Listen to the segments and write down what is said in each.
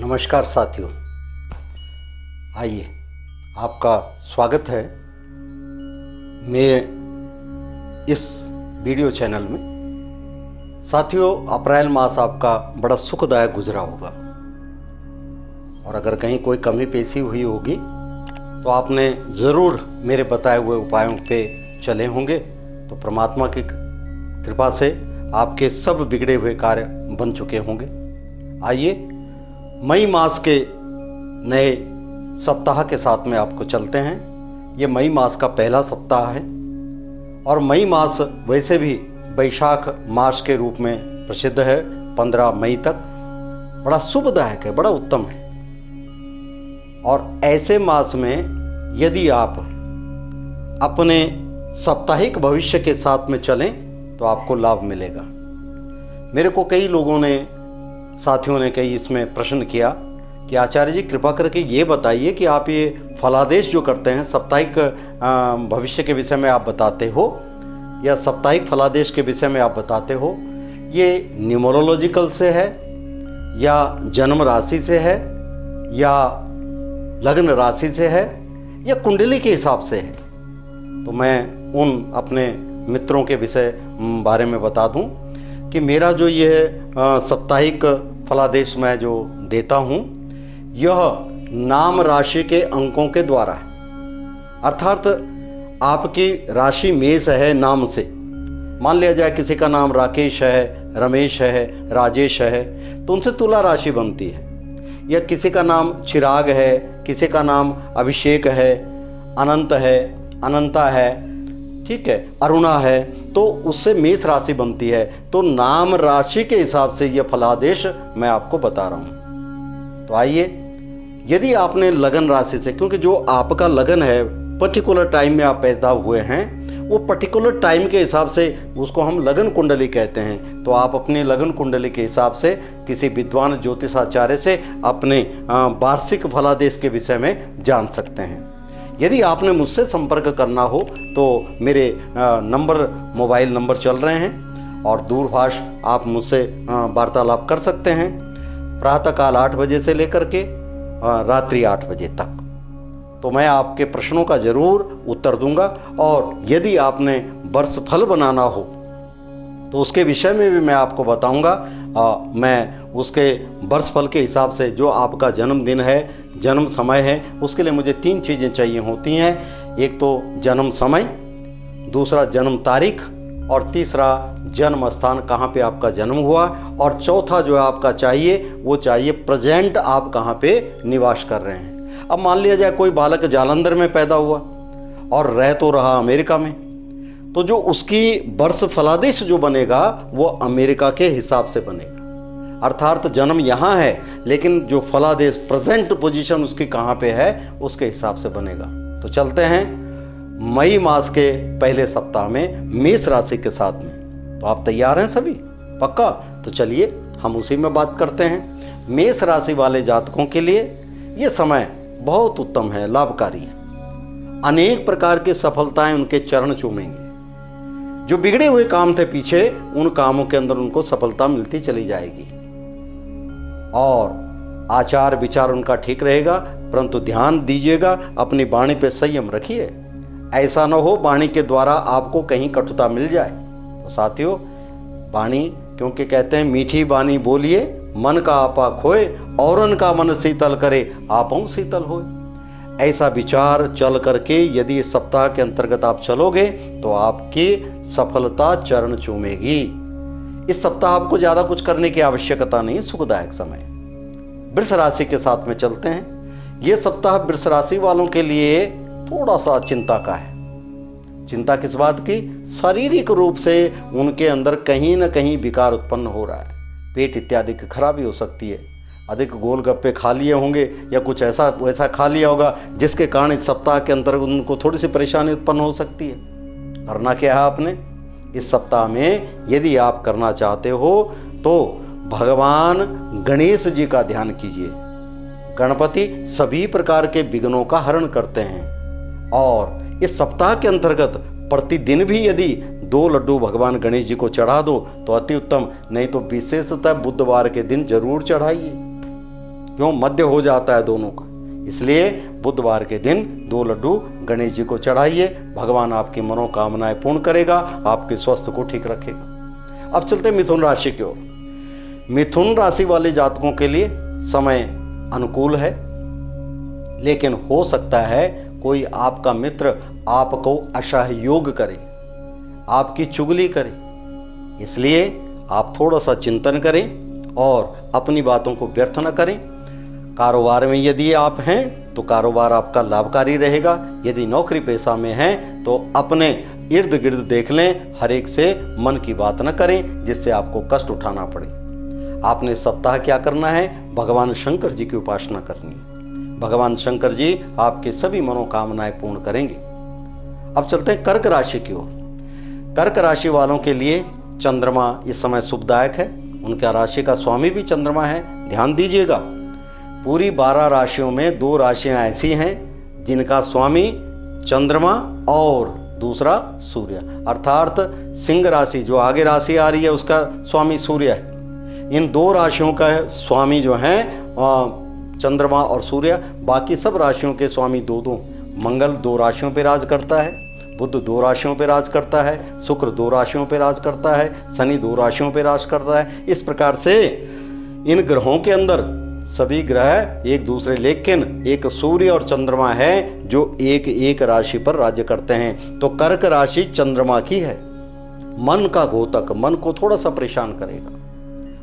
नमस्कार साथियों, आइए आपका स्वागत है मैं इस वीडियो चैनल में। साथियों, अप्रैल मास आपका बड़ा सुखदायक गुजरा होगा और अगर कहीं कोई कमी पेशी हुई होगी तो आपने ज़रूर मेरे बताए हुए उपायों पे चले होंगे, तो परमात्मा की कृपा से आपके सब बिगड़े हुए कार्य बन चुके होंगे। आइए मई मास के नए सप्ताह के साथ में आपको चलते हैं। ये मई मास का पहला सप्ताह है और मई मास वैसे भी वैशाख मास के रूप में प्रसिद्ध है। 15 मई तक बड़ा शुभदायक है, बड़ा उत्तम है। और ऐसे मास में यदि आप अपने साप्ताहिक भविष्य के साथ में चलें तो आपको लाभ मिलेगा। मेरे को कई लोगों ने, साथियों ने कई इसमें प्रश्न किया कि आचार्य जी कृपा करके ये बताइए कि आप ये फलादेश जो करते हैं, साप्ताहिक भविष्य के विषय में आप बताते हो या साप्ताहिक फलादेश के विषय में आप बताते हो, ये न्यूमरोलॉजिकल से है या जन्म राशि से है या लग्न राशि से है या कुंडली के हिसाब से है? तो मैं उन अपने मित्रों के विषय बारे में बता दूं कि मेरा जो ये साप्ताहिक फलादेश मैं जो देता हूँ, यह नाम राशि के अंकों के द्वारा है। अर्थात आपकी राशि मेष है नाम से, मान लिया जाए किसी का नाम राकेश है, रमेश है, राजेश है, तो उनसे तुला राशि बनती है। या किसी का नाम चिराग है, किसी का नाम अभिषेक है, अनंत है, अनंता है, ठीक है, अरुणा है, तो उससे मेष राशि बनती है। तो नाम राशि के हिसाब से यह फलादेश मैं आपको बता रहा हूँ। तो आइए, यदि आपने लगन राशि से, क्योंकि जो आपका लगन है पर्टिकुलर टाइम में आप पैदा हुए हैं, वो पर्टिकुलर टाइम के हिसाब से उसको हम लगन कुंडली कहते हैं। तो आप अपने लगन कुंडली के हिसाब से किसी विद्वान ज्योतिषाचार्य से अपने वार्षिक फलादेश के विषय में जान सकते हैं। यदि आपने मुझसे संपर्क करना हो तो मेरे मोबाइल नंबर चल रहे हैं और दूरभाष आप मुझसे वार्तालाप कर सकते हैं, प्रातःकाल 8 बजे से लेकर के रात्रि 8 बजे तक। तो मैं आपके प्रश्नों का ज़रूर उत्तर दूंगा। और यदि आपने वर्ष फल बनाना हो तो उसके विषय में भी मैं आपको बताऊंगा। मैं उसके वर्ष फल के हिसाब से जो आपका जन्मदिन है, जन्म समय है, उसके लिए मुझे 3 चीज़ें चाहिए होती हैं। एक तो जन्म समय, दूसरा जन्म तारीख और तीसरा जन्म स्थान, कहाँ पे आपका जन्म हुआ, और चौथा जो आपका चाहिए वो चाहिए प्रेजेंट आप कहाँ पे निवास कर रहे हैं। अब मान लिया जाए कोई बालक जालंधर में पैदा हुआ और रह तो रहा अमेरिका में, तो जो उसकी वर्ष फलादेश जो बनेगा वो अमेरिका के हिसाब से बनेगा। अर्थात जन्म यहाँ है लेकिन जो फलादेश प्रेजेंट पोजीशन उसकी कहाँ पे है उसके हिसाब से बनेगा। तो चलते हैं मई मास के पहले सप्ताह में मेष राशि के साथ में। तो आप तैयार हैं सभी? पक्का? तो चलिए हम उसी में बात करते हैं। मेष राशि वाले जातकों के लिए ये समय बहुत उत्तम है, लाभकारी है। अनेक प्रकार की सफलताएं उनके चरण चूमेंगे। जो बिगड़े हुए काम थे पीछे, उन कामों के अंदर उनको सफलता मिलती चली जाएगी और आचार विचार उनका ठीक रहेगा। परंतु ध्यान दीजिएगा, अपनी वाणी पे संयम रखिए। ऐसा न हो वाणी के द्वारा आपको कहीं कटुता मिल जाए। तो साथियों, वाणी, क्योंकि कहते हैं मीठी वाणी बोलिए मन का आपा खोए, औरन का मन शीतल करे आपों शीतल होए। ऐसा विचार चल करके यदि इस सप्ताह के अंतर्गत आप चलोगे तो आपकी सफलता चरण चूमेगी। इस सप्ताह आपको ज़्यादा कुछ करने की आवश्यकता नहीं, सुखदायक समय। वृष राशि के साथ में चलते हैं। ये सप्ताह वृष राशि वालों के लिए थोड़ा सा चिंता का है। चिंता किस बात की? शारीरिक रूप से उनके अंदर कहीं ना कहीं विकार उत्पन्न हो रहा है। पेट इत्यादि की खराबी हो सकती है। अधिक गोलगप्पे खा लिए होंगे या कुछ ऐसा वैसा खा लिया होगा जिसके कारण इस सप्ताह के अंतर्गत उनको थोड़ी सी परेशानी उत्पन्न हो सकती है। करना क्या है आपने इस सप्ताह में? यदि आप करना चाहते हो तो भगवान गणेश जी का ध्यान कीजिए। गणपति सभी प्रकार के विघ्नों का हरण करते हैं और इस सप्ताह के अंतर्गत प्रतिदिन भी यदि 2 लड्डू भगवान गणेश जी को चढ़ा दो तो अति उत्तम, नहीं तो विशेषतः बुधवार के दिन जरूर चढ़ाइए। क्यों, मध्य हो जाता है दोनों का। इसलिए बुधवार के दिन 2 लड्डू गणेश जी को चढ़ाइए, भगवान आपकी मनोकामनाएं पूर्ण करेगा, आपके स्वास्थ्य को ठीक रखेगा। अब चलते मिथुन राशि की ओर। मिथुन राशि वाले जातकों के लिए समय अनुकूल है, लेकिन हो सकता है कोई आपका मित्र आपको असहयोग करे, आपकी चुगली करे। इसलिए आप थोड़ा सा चिंतन करें और अपनी बातों को व्यर्थ न करें। कारोबार में यदि आप हैं तो कारोबार आपका लाभकारी रहेगा। यदि नौकरी पेशा में हैं तो अपने इर्द गिर्द देख लें, हर एक से मन की बात न करें जिससे आपको कष्ट उठाना पड़े। आपने सप्ताह क्या करना है, भगवान शंकर जी की उपासना करनी है। भगवान शंकर जी आपके सभी मनोकामनाएं पूर्ण करेंगे। अब चलते हैं कर्क राशि की ओर। कर्क राशि वालों के लिए चंद्रमा इस समय शुभदायक है। उनका राशि का स्वामी भी चंद्रमा है। ध्यान दीजिएगा, पूरी 12 राशियों में 2 राशियां ऐसी हैं जिनका स्वामी चंद्रमा और दूसरा सूर्य, अर्थात सिंह राशि जो आगे राशि आ रही है उसका स्वामी सूर्य है। इन 2 राशियों का स्वामी जो है चंद्रमा और सूर्य। बाकी सब राशियों के स्वामी 2-2। मंगल 2 राशियों पर राज करता है, बुध 2 राशियों पर राज करता है, शुक्र 2 राशियों पर राज करता है, शनि 2 राशियों पर राज करता है। इस प्रकार से इन ग्रहों के अंदर सभी ग्रह एक दूसरे, लेकिन एक सूर्य और चंद्रमा है जो एक राशि पर राज्य करते हैं। तो कर्क राशि चंद्रमा की है। मन का घोतक, मन को थोड़ा सा परेशान करेगा।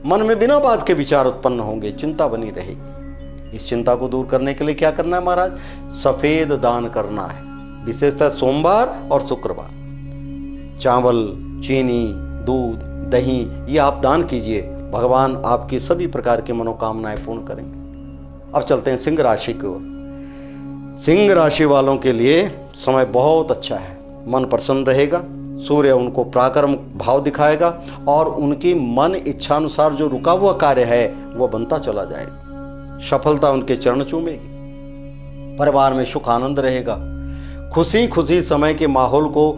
मन में बिना बात के विचार उत्पन्न होंगे, चिंता बनी रहेगी। इस चिंता को दूर करने के लिए क्या करना है महाराज, सफेद दान करना है, विशेषतः सोमवार और शुक्रवार। चावल, चीनी, दूध, दही ये आप दान कीजिए, भगवान आपकी सभी प्रकार की मनोकामनाएं पूर्ण करेंगे। अब चलते हैं सिंह राशि की ओर। सिंह राशि वालों के लिए समय बहुत अच्छा है। मन प्रसन्न रहेगा, सूर्य उनको पराक्रम भाव दिखाएगा और उनकी मन इच्छानुसार जो रुका हुआ कार्य है वो बनता चला जाएगा। सफलता उनके चरण चूमेगी। परिवार में सुख आनंद रहेगा। खुशी खुशी समय के माहौल को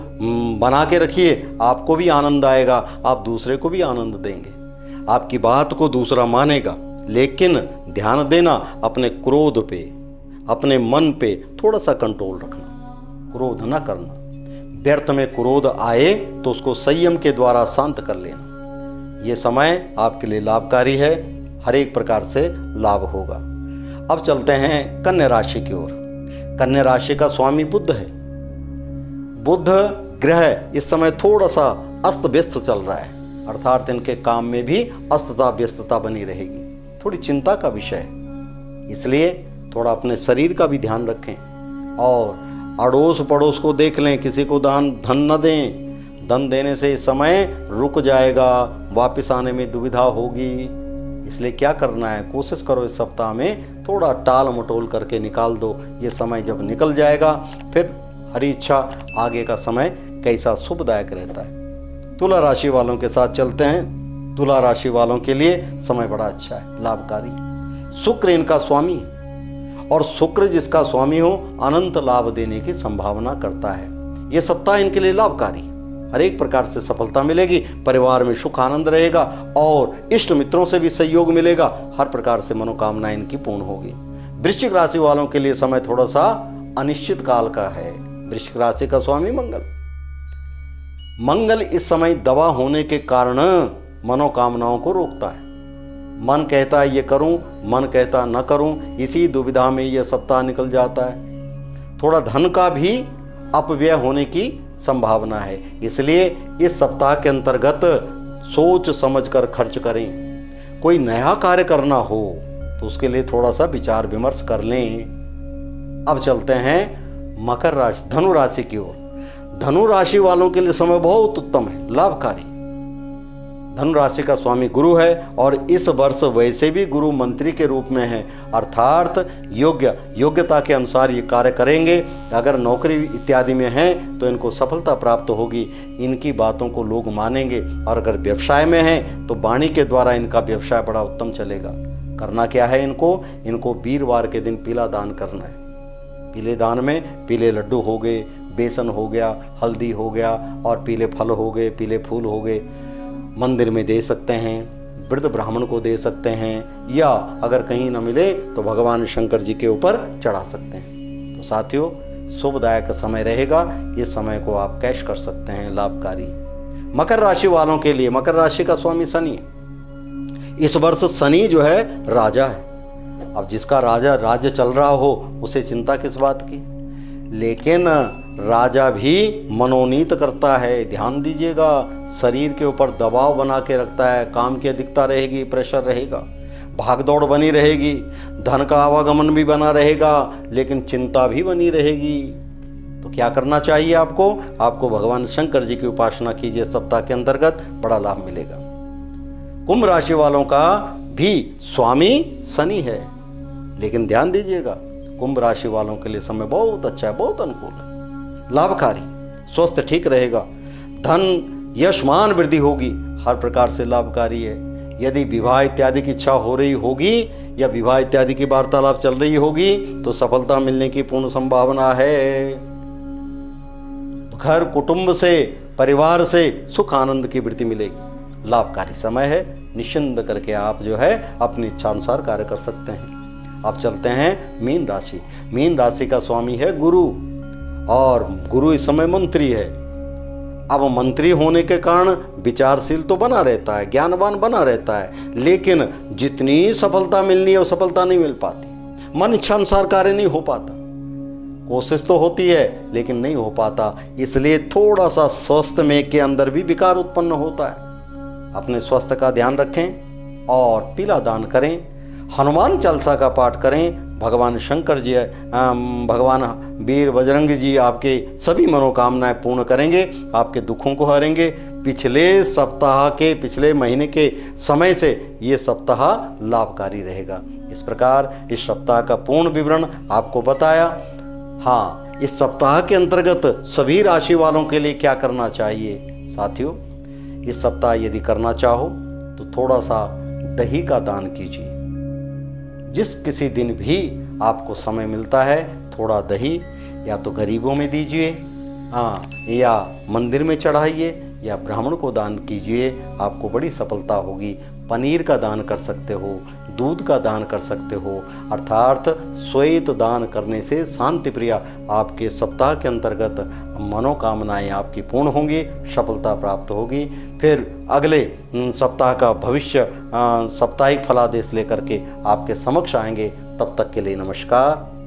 बना के रखिए, आपको भी आनंद आएगा, आप दूसरे को भी आनंद देंगे। आपकी बात को दूसरा मानेगा, लेकिन ध्यान देना अपने क्रोध पे, अपने मन पे थोड़ा सा कंट्रोल रखना, क्रोध ना करना। व्यर्थ में क्रोध आए तो उसको संयम के द्वारा शांत कर लेना। ये समय आपके लिए लाभकारी है, हर एक प्रकार से लाभ होगा। अब चलते हैं कन्या राशि की ओर। कन्या राशि का स्वामी बुध है। बुध ग्रह इस समय थोड़ा सा अस्त व्यस्त चल रहा है, अर्थात इनके काम में भी अस्तता व्यस्तता बनी रहेगी, थोड़ी चिंता का विषय है। इसलिए थोड़ा अपने शरीर का भी ध्यान रखें और अड़ोस पड़ोस को देख लें, किसी को धन न दें। धन देने से इस समय रुक जाएगा, वापस आने में दुविधा होगी। इसलिए क्या करना है, कोशिश करो इस सप्ताह में थोड़ा टाल मटोल करके निकाल दो। ये समय जब निकल जाएगा फिर हरी इच्छा आगे का समय कैसा शुभदायक रहता है। तुला राशि वालों के साथ चलते हैं। तुला राशि वालों के लिए समय बड़ा अच्छा है, लाभकारी। शुक्र इनका स्वामी है और शुक्र जिसका स्वामी हो अनंत लाभ देने की संभावना करता है। यह सप्ताह इनके लिए लाभकारी है, हर एक प्रकार से सफलता मिलेगी, परिवार में सुख आनंद रहेगा और इष्ट मित्रों से भी सहयोग मिलेगा। हर प्रकार से मनोकामना इनकी पूर्ण होगी। वृश्चिक राशि वालों के लिए समय थोड़ा सा अनिश्चित काल का है। वृश्चिक राशि का स्वामी मंगल। मंगल इस समय दवा होने के कारण मनोकामनाओं को रोकता है। मन कहता है ये करूं, मन कहता न करूं, इसी दुविधा में यह सप्ताह निकल जाता है। थोड़ा धन का भी अपव्यय होने की संभावना है, इसलिए इस सप्ताह के अंतर्गत सोच समझकर खर्च करें। कोई नया कार्य करना हो तो उसके लिए थोड़ा सा विचार विमर्श कर लें। अब चलते हैं मकर राशि, धनु राशि की ओर। धनु राशि वालों के लिए समय बहुत उत्तम है, लाभकारी। धनु राशि का स्वामी गुरु है और इस वर्ष वैसे भी गुरु मंत्री के रूप में है, अर्थात योग्यता के अनुसार ये कार्य करेंगे। अगर नौकरी इत्यादि में हैं तो इनको सफलता प्राप्त होगी, इनकी बातों को लोग मानेंगे। और अगर व्यवसाय में हैं तो वाणी के द्वारा इनका व्यवसाय बड़ा उत्तम चलेगा। करना क्या है इनको वीरवार के दिन पीला दान करना है। पीले दान में पीले लड्डू हो गए, बेसन हो गया, हल्दी हो गया और पीले फल हो गए, पीले फूल हो गए, मंदिर में दे सकते हैं, वृद्ध ब्राह्मण को दे सकते हैं, या अगर कहीं न मिले तो भगवान शंकर जी के ऊपर चढ़ा सकते हैं। तो साथियों, शुभदायक समय रहेगा, इस समय को आप कैश कर सकते हैं, लाभकारी। मकर राशि वालों के लिए, मकर राशि का स्वामी शनि है। इस वर्ष शनि जो है राजा है। अब जिसका राजा राज्य चल रहा हो उसे चिंता किस बात की, लेकिन राजा भी मनोनीत करता है, ध्यान दीजिएगा। शरीर के ऊपर दबाव बना के रखता है, काम की अधिकता रहेगी, प्रेशर रहेगा, भागदौड़ बनी रहेगी, धन का आवागमन भी बना रहेगा, लेकिन चिंता भी बनी रहेगी। तो क्या करना चाहिए आपको? आपको भगवान शंकर जी की उपासना कीजिए, सप्ताह के अंतर्गत बड़ा लाभ मिलेगा। कुंभ राशि वालों का भी स्वामी शनि है, लेकिन ध्यान दीजिएगा, कुंभ राशि वालों के लिए समय बहुत अच्छा है, बहुत अनुकूल है, लाभकारी। स्वास्थ्य ठीक रहेगा, धन यश मान वृद्धि होगी, हर प्रकार से लाभकारी है। यदि विवाह इत्यादि की इच्छा हो रही होगी या विवाह इत्यादि की वार्तालाप चल रही होगी तो सफलता मिलने की पूर्ण संभावना है। घर कुटुंब से, परिवार से सुख आनंद की वृद्धि मिलेगी, लाभकारी समय है। निश्चिंत करके आप जो है अपनी इच्छा अनुसार कार्य कर सकते हैं। अब चलते हैं मीन राशि। मीन राशि का स्वामी है गुरु, और गुरु इस समय मंत्री है। अब मंत्री होने के कारण विचारशील तो बना रहता है, ज्ञानवान बना रहता है, लेकिन जितनी सफलता मिलनी है वो सफलता नहीं मिल पाती। मन इच्छा अनुसार कार्य नहीं हो पाता। कोशिश तो होती है लेकिन नहीं हो पाता, इसलिए थोड़ा सा स्वास्थ्य में के अंदर भी विकार उत्पन्न होता है। अपने स्वास्थ्य का ध्यान रखें और पीला दान करें, हनुमान चालीसा का पाठ करें। भगवान शंकर जी, भगवान वीर बजरंग जी आपके सभी मनोकामनाएं पूर्ण करेंगे, आपके दुखों को हरेंगे। पिछले सप्ताह के, पिछले महीने के समय से ये सप्ताह लाभकारी रहेगा। इस प्रकार इस सप्ताह का पूर्ण विवरण आपको बताया। हाँ, इस सप्ताह के अंतर्गत सभी राशि वालों के लिए क्या करना चाहिए? साथियों, इस सप्ताह यदि करना चाहो तो थोड़ा सा दही का दान कीजिए। जिस किसी दिन भी आपको समय मिलता है, थोड़ा दही या तो गरीबों में दीजिए, हाँ, या मंदिर में चढ़ाइए, या ब्राह्मण को दान कीजिए, आपको बड़ी सफलता होगी। पनीर का दान कर सकते हो, दूध का दान कर सकते हो, अर्थात श्वेत दान करने से शांति प्रिया आपके सप्ताह के अंतर्गत मनोकामनाएं आपकी पूर्ण होंगी, सफलता प्राप्त होगी। फिर अगले सप्ताह का भविष्य साप्ताहिक फलादेश लेकर के आपके समक्ष आएंगे। तब तक के लिए नमस्कार।